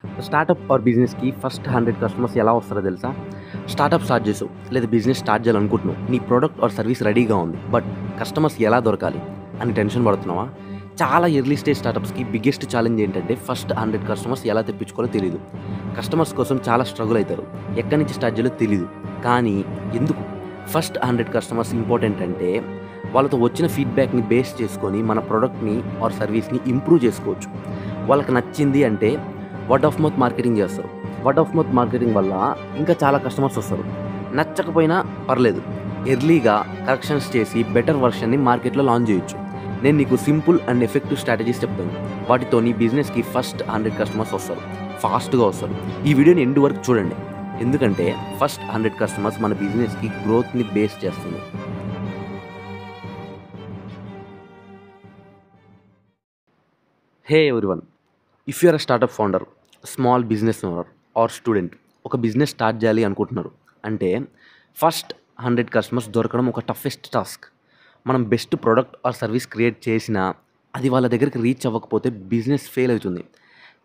Startup are బిజినెస్‌కి first 100 customers ఎలా వస్తారో తెలుసా? స్టార్టప్ స్టార్ట్ చేసావు, లేదా బిజినెస్ స్టార్ట్ చేయాలనుకుంటున్నావు. నీ ప్రొడక్ట్ ఆర్ సర్వీస్ రెడీగా ఉంది. బట్ కస్టమర్స్ ఎలా దొరకాలి అని టెన్షన్ పడుతున్నావా? చాలా ఎర్లీ స్టేజ్ స్టార్టప్స్‌కి బిగ్గెస్ట్ ఛాలెంజ్ ఏంటంటే ఫస్ట్ 100 కస్టమర్స్ ఎలా తెప్పించుకోవాలో తెలీదు. కస్టమర్స్ కోసం చాలా స్ట్రగుల్ అవుతారు. ఎక్కడి నుంచి స్టార్ట్ చేయాలో తెలీదు. కానీ ఎందుకు ఫస్ట్ 100 కస్టమర్స్ ఇంపార్టెంట్ అంటే వాళ్ళతో వచ్చిన ఫీడ్‌బ్యాక్‌ని బేస్ చేసుకొని మన ప్రొడక్ట్‌ని ఆర్ సర్వీస్‌ని ఇంప్రూవ్ చేసుకోవచ్చు. వాళ్ళకి నచ్చింది అంటే వర్డ్ ఆఫ్ మౌత్ మార్కెటింగ్ చేస్తారు. వర్డ్ ఆఫ్ మౌత్ మార్కెటింగ్ వల్ల ఇంకా చాలా కస్టమర్స్ వస్తారు. నచ్చకపోయినా పర్లేదు, ఎర్లీగా కరెక్షన్స్ చేసి బెటర్ వర్షన్ని మార్కెట్లో లాంచ్ చేయొచ్చు. నేను నీకు సింపుల్ అండ్ ఎఫెక్టివ్ స్ట్రాటజీస్ చెప్తాను. వాటితో నీ బిజినెస్కి ఫస్ట్ 100 కస్టమర్స్ వస్తారు, ఫాస్ట్గా వస్తారు. ఈ వీడియోని ఎండ్ వరకు చూడండి, ఎందుకంటే ఫస్ట్ 100 కస్టమర్స్ మన బిజినెస్కి గ్రోత్ని బేస్ చేస్తుంది. Hey everyone, if you are a startup founder, small business owner or student, ఒక బిజినెస్ స్టార్ట్ చేయాలి అనుకుంటున్నారు అంటే ఫస్ట్ 100 కస్టమర్స్ దొరకడం ఒక టఫెస్ట్ టాస్క్. మనం best product or service create చేసినా అది వాళ్ళ దగ్గరికి రీచ్ అవ్వకపోతే బిజినెస్ ఫెయిల్ అవుతుంది.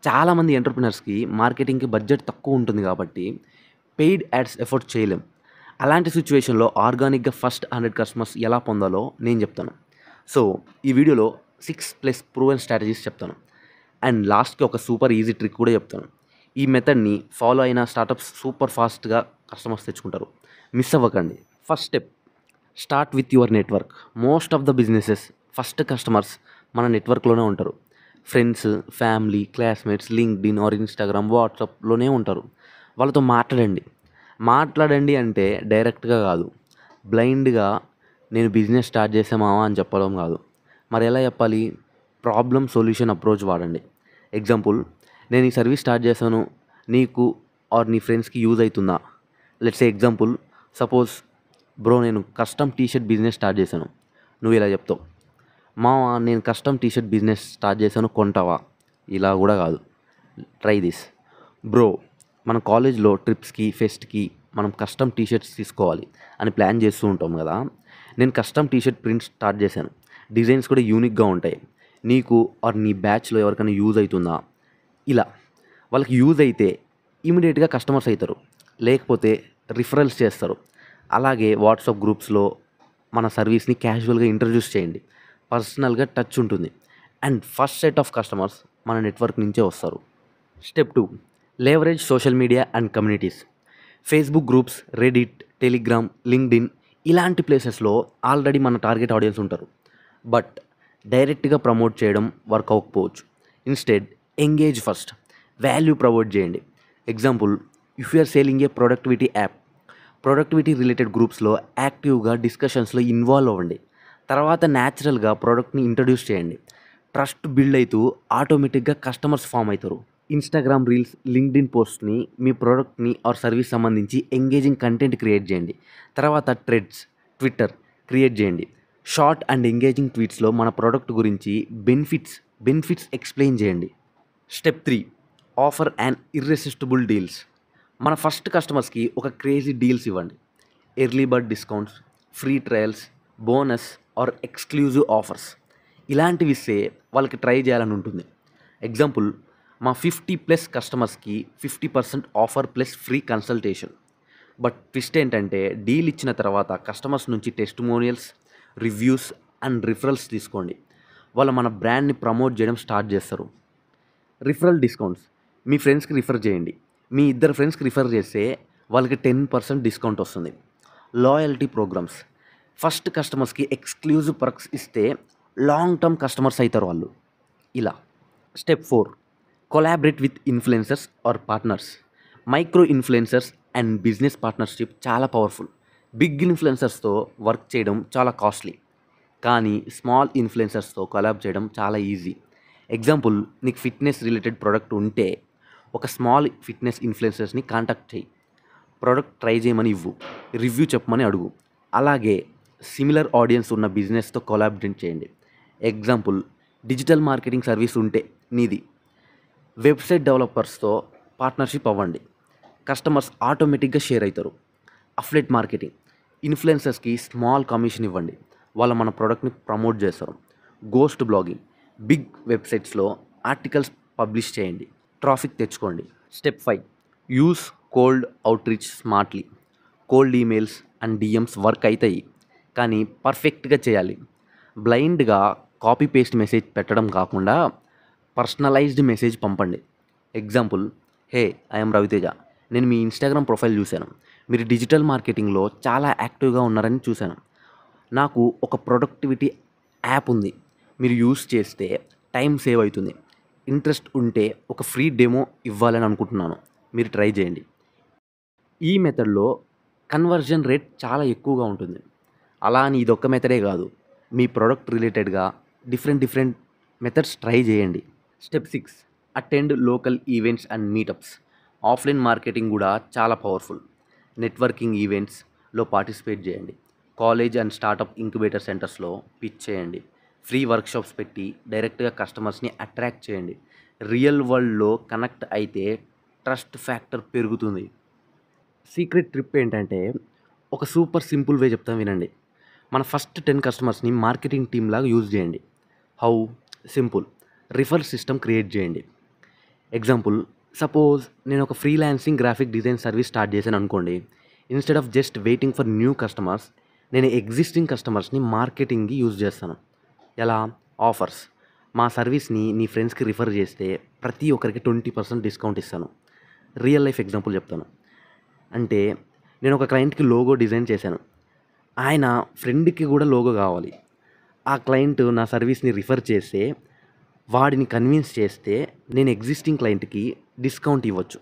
చాలామంది ఎంటర్‌ప్రెన్యూర్స్‌కి మార్కెటింగ్‌కి బడ్జెట్ తక్కువ ఉంటుంది కాబట్టి పెయిడ్ యాడ్స్ ఎఫర్ట్ చేయలేం. అలాంటి సిచ్యువేషన్‌లో ఆర్గానిక్‌గా ఫస్ట్ 100 కస్టమర్స్ ఎలా పొందాలో నేను చెప్తాను. సో ఈ వీడియోలో 6+ ప్రూవెన్ స్ట్రాటజీస్ చెప్తాను. అండ్ లాస్ట్‌కి ఒక సూపర్ ఈజీ ట్రిక్ కూడా చెప్తాను. ఈ మెథడ్‌ని ఫాలో అయిన స్టార్టప్స్ సూపర్ ఫాస్ట్‌గా కస్టమర్స్ తెచ్చుకుంటారు. మిస్ అవ్వకండి. First step, start with your network. Most of the businesses first customers మన నెట్వర్క్‌లోనే ఉంటారు. Friends, family, classmates, LinkedIn or Instagram, వాట్సాప్‌లోనే ఉంటారు. వాళ్ళతో మాట్లాడండి. మాట్లాడండి అంటే డైరెక్ట్‌గా కాదు, బ్లైండ్‌గా నేను బిజినెస్ స్టార్ట్ చేశా మావా అని చెప్పడం కాదు. మరి ఎలా చెప్పాలి? ప్రాబ్లమ్ సొల్యూషన్ అప్రోచ్ వాడండి. ఎగ్జాంపుల్, నేను ఈ సర్వీస్ స్టార్ట్ చేశాను, నీకు ఆర్ నీ ఫ్రెండ్స్‌కి యూజ్ అవుతుందా? Let's say example, suppose bro నేను custom T shirt business start చేశాను. నువ్వు ఇలా చెప్తావు, మావా నేను custom T shirt business start చేశాను, కొంటావా? ఇలా కూడా కాదు. ట్రై దిస్ బ్రో, మన కాలేజ్లో ట్రిప్స్కి, ఫెస్ట్కి మనం కస్టమ్ టీ షర్ట్స్ తీసుకోవాలి అని ప్లాన్ చేస్తూ ఉంటాం కదా. నేను custom T shirt print start చేశాను. డిజైన్స్ కూడా యూనిక్గా ఉంటాయి. నీకు ఆర్ నీ బ్యాచ్లో ఎవరికైనా యూజ్ అవుతుందా? ఇలా వాళ్ళకి యూజ్ అయితే ఇమీడియట్గా కస్టమర్స్ అవుతారు, లేకపోతే రిఫరల్స్ చేస్తారు. అలాగే వాట్సాప్ గ్రూప్స్లో మన సర్వీస్ని క్యాజువల్గా ఇంట్రడ్యూస్ చేయండి. పర్సనల్గా టచ్ ఉంటుంది. And first set of customers మన నెట్వర్క్ నుంచే వస్తారు. Step 2, leverage social media and communities. Facebook groups, Reddit, Telegram, LinkedIn ఇలాంటి ప్లేసెస్లో ఆల్రెడీ మన టార్గెట్ ఆడియన్స్ ఉంటారు. బట్ డైరెక్ట్గా ప్రమోట్ చేయడం వర్క్ అవ్వకపోవచ్చు. Instead engage first, value provide చేయండి. Example, if you are selling a productivity app, productivity related గ్రూప్స్లో యాక్టివ్గా డిస్కషన్స్లో ఇన్వాల్వ్ అవ్వండి. తర్వాత న్యాచురల్గా ప్రోడక్ట్ని ఇంట్రడ్యూస్ చేయండి. ట్రస్ట్ బిల్డ్ అవుతూ ఆటోమేటిక్గా కస్టమర్స్ ఫామ్ అవుతారు. ఇన్స్టాగ్రామ్ రీల్స్, లింక్డ్ఇన్ పోస్ట్ని మీ ప్రోడక్ట్ని ఆర్ సర్వీస్ సంబంధించి ఎంగేజింగ్ కంటెంట్ క్రియేట్ చేయండి. తర్వాత థ్రెడ్స్, ట్విట్టర్ క్రియేట్ చేయండి. షార్ట్ అండ్ ఎంగేజింగ్ ట్వీట్స్లో మన ప్రోడక్ట్ గురించి బెనిఫిట్స్ ఎక్స్ప్లెయిన్ చేయండి. Step 3, offer and irresistible deals. మన ఫస్ట్ కస్టమర్స్కి ఒక క్రేజీ డీల్స్ ఇవ్వండి. Early bird discounts, free trials, bonus or exclusive offers. ఇలాంటివి ఇస్తే వాళ్ళకి ట్రై చేయాలని ఉంటుంది. ఎగ్జాంపుల్, మా 50+ కస్టమర్స్కి 50% offer plus free consultation. But twist ఏంటంటే డీల్ ఇచ్చిన తర్వాత కస్టమర్స్ నుంచి టెస్టిమోనియల్స్, రివ్యూస్ అండ్ రిఫరల్స్ తీసుకోండి. వాళ్ళు మన బ్రాండ్ని ప్రమోట్ చేయడం స్టార్ట్ చేస్తారు. రిఫరల్ డిస్కౌంట్స్, మీ ఫ్రెండ్స్కి రిఫర్ చేయండి. మీ ఇద్దరు ఫ్రెండ్స్కి రిఫర్ చేస్తే వాళ్ళకి 10% డిస్కౌంట్ వస్తుంది. లాయల్టీ ప్రోగ్రామ్స్, ఫస్ట్ కస్టమర్స్కి ఎక్స్క్లూజివ్ పర్క్స్ ఇస్తే లాంగ్ టర్మ్ కస్టమర్స్ అవుతారు వాళ్ళు. ఇలా. Step 4, collaborate with influencers or partners. Micro influencers and business partnership చాలా పవర్ఫుల్. బిగ్ ఇన్ఫ్లుయెన్సర్స్తో వర్క్ చేయడం చాలా కాస్ట్లీ, కానీ స్మాల్ ఇన్ఫ్లుయెన్సర్స్తో కొలాబ్ చేయడం చాలా ఈజీ. ఎగ్జాంపుల్, నీకు ఫిట్నెస్ రిలేటెడ్ ప్రోడక్ట్ ఉంటే ఒక స్మాల్ ఫిట్నెస్ ఇన్ఫ్లుయెన్సర్స్ని కాంటాక్ట్ చేయి. ప్రోడక్ట్ ట్రై చేయమని ఇవ్వు, రివ్యూ చెప్పమని అడుగు. అలాగే సిమిలర్ ఆడియన్స్ ఉన్న బిజినెస్తో కొలాబరేట్ చేయండి. ఎగ్జాంపుల్, డిజిటల్ మార్కెటింగ్ సర్వీస్ ఉంటే నీది, వెబ్సైట్ డెవలపర్స్తో పార్ట్నర్షిప్ అవ్వండి. కస్టమర్స్ ఆటోమేటిక్గా షేర్ అవుతారు. అఫ్లెట్ మార్కెటింగ్, ఇన్ఫ్లుయెన్సర్స్కి స్మాల్ కమిషన్ ఇవ్వండి, వాళ్ళు మన ప్రోడక్ట్ని ప్రమోట్ చేస్తారు. గోస్ట్ బ్లాగింగ్, బిగ్ వెబ్సైట్స్లో ఆర్టికల్స్ పబ్లిష్ చేయండి. ట్రాఫిక్ తెచ్చుకోండి. Step 5, use cold outreach smartly. Cold emails and DMs work అవుతాయి, కానీ పర్ఫెక్ట్గా చేయాలి. బ్లైండ్గా కాపీ పేస్ట్ మెసేజ్ పెట్టడం కాకుండా పర్సనలైజ్డ్ మెసేజ్ పంపండి. ఎగ్జాంపుల్, హే, ఐఎమ్ రవితేజ, నేను మీ ఇన్స్టాగ్రామ్ ప్రొఫైల్ చూశాను, మీరు డిజిటల్ మార్కెటింగ్లో చాలా యాక్టివ్గా ఉన్నారని చూశాను. నాకు ఒక ప్రొడక్టివిటీ యాప్ ఉంది, మీరు యూస్ చేస్తే టైం సేవ్ అవుతుంది. ఇంట్రెస్ట్ ఉంటే ఒక ఫ్రీ డెమో ఇవ్వాలని అనుకుంటున్నాను, మీరు ట్రై చేయండి. ఈ మెథడ్లో కన్వర్జన్ రేట్ చాలా ఎక్కువగా ఉంటుంది. అలా అని ఇదొక్క మెథడే కాదు, మీ ప్రోడక్ట్ రిలేటెడ్గా డిఫరెంట్ మెథడ్స్ ట్రై చేయండి. Step 6, attend local events and meetups. Offline marketing కూడా చాలా పవర్ఫుల్. నెట్వర్కింగ్ ఈవెంట్స్లో పార్టిసిపేట్ చేయండి. కాలేజ్ అండ్ స్టార్టప్ ఇంక్యుబేటర్ సెంటర్స్లో పిచ్ చేయండి. ఫ్రీ వర్క్షాప్స్ పెట్టి డైరెక్ట్గా కస్టమర్స్ని అట్రాక్ట్ చేయండి. రియల్ వరల్డ్లో కనెక్ట్ అయితే ట్రస్ట్ ఫ్యాక్టర్ పెరుగుతుంది. సీక్రెట్ ట్రిప్ ఏంటంటే, ఒక సూపర్ సింపుల్ వే చెప్తాను వినండి. మన ఫస్ట్ 10 కస్టమర్స్ని మార్కెటింగ్ టీమ్ లాగా యూజ్ చేయండి. How? Simple, refer system create చేయండి. ఎగ్జాంపుల్, సపోజ్ నేను ఒక freelancing graphic design service start చేశాను అనుకోండి. Instead of just waiting for new customers, నేను ఎగ్జిస్టింగ్ కస్టమర్స్ని మార్కెటింగ్కి యూజ్ చేస్తాను. ఎలా? ఆఫర్స్. మా సర్వీస్ని నీ ఫ్రెండ్స్కి రిఫర్ చేస్తే ప్రతి ఒక్కరికి 20% డిస్కౌంట్ ఇస్తాను. రియల్ లైఫ్ ఎగ్జాంపుల్ చెప్తాను. అంటే నేను ఒక క్లయింట్కి లోగో డిజైన్ చేశాను, ఆయన ఫ్రెండ్కి కూడా లోగో కావాలి. ఆ క్లయింట్ నా సర్వీస్ని రిఫర్ చేస్తే, వాడిని కన్విన్స్ చేస్తే నేను ఎగ్జిస్టింగ్ క్లయింట్కి డిస్కౌంట్ ఇవ్వచ్చు.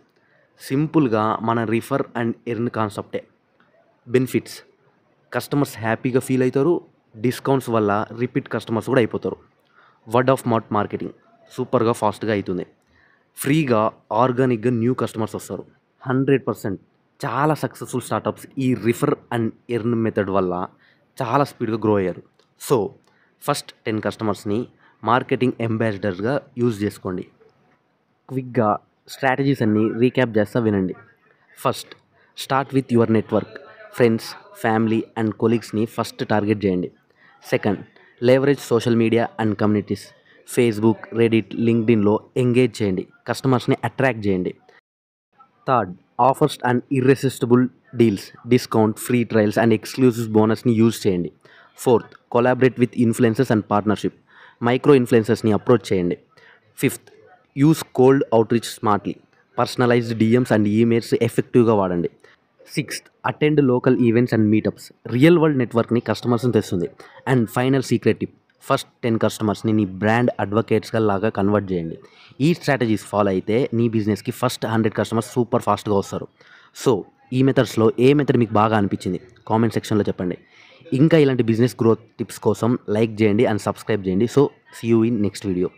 సింపుల్గా మన రిఫర్ అండ్ ఎర్న్ కాన్సెప్టే. బెనిఫిట్స్: కస్టమర్స్ హ్యాపీగా ఫీల్ అవుతారు, డిస్కౌంట్స్ వల్ల రిపీట్ కస్టమర్స్ కూడా అయిపోతారు. వర్డ్ ఆఫ్ మౌత్ మార్కెటింగ్ సూపర్గా ఫాస్ట్గా అవుతుంది. ఫ్రీగా ఆర్గానిక్గా న్యూ కస్టమర్స్ వస్తారు. 100% చాలా సక్సెస్ఫుల్ స్టార్టప్స్ ఈ రిఫర్ అండ్ ఎర్న్ మెథడ్ వల్ల చాలా స్పీడ్గా గ్రో అయ్యారు. సో ఫస్ట్ 10 కస్టమర్స్ని మార్కెటింగ్ అంబాసిడర్స్గా యూజ్ చేసుకోండి. క్విక్గా స్ట్రాటజీస్ అన్నీ రీక్యాప్ చేస్తా వినండి. First, start with your network. Friends, family and కొలీగ్స్ని ఫస్ట్ టార్గెట్ చేయండి. Second, leverage social media and communities. Facebook, Reddit, లింక్డ్ఇన్లో ఎంగేజ్ చేయండి, కస్టమర్స్ని అట్రాక్ట్ చేయండి. Third, offers and irresistible deals, discount, free trials and exclusive బోనస్ని use చేయండి. Fourth, collaborate with influencers and partnership. Micro ఇన్ఫ్లుయెన్సర్స్ని approach చేయండి. Fifth, use cold outreach smartly. Personalized DMs and emails ఎఫెక్టివ్గా వాడండి. Sixth, attend local events and meetups. Real world నెట్వర్క్ని కస్టమర్స్ని తెస్తుంది. And final secret tip, first 10 కస్టమర్స్ని నీ బ్రాండ్ అడ్వకేట్స్గా లాగా కన్వర్ట్ చేయండి. ఈ స్ట్రాటజీస్ ఫాలో అయితే నీ బిజినెస్కి ఫస్ట్ 100 కస్టమర్స్ సూపర్ ఫాస్ట్గా వస్తారు. సో ఈ మెథడ్స్లో ఏ మెథడ్ మీకు బాగా అనిపించింది కామెంట్ సెక్షన్లో చెప్పండి. ఇంకా ఇలాంటి బిజినెస్ గ్రోత్ టిప్స్ కోసం లైక్ చేయండి అండ్ సబ్స్క్రైబ్ చేయండి. So see you in next video.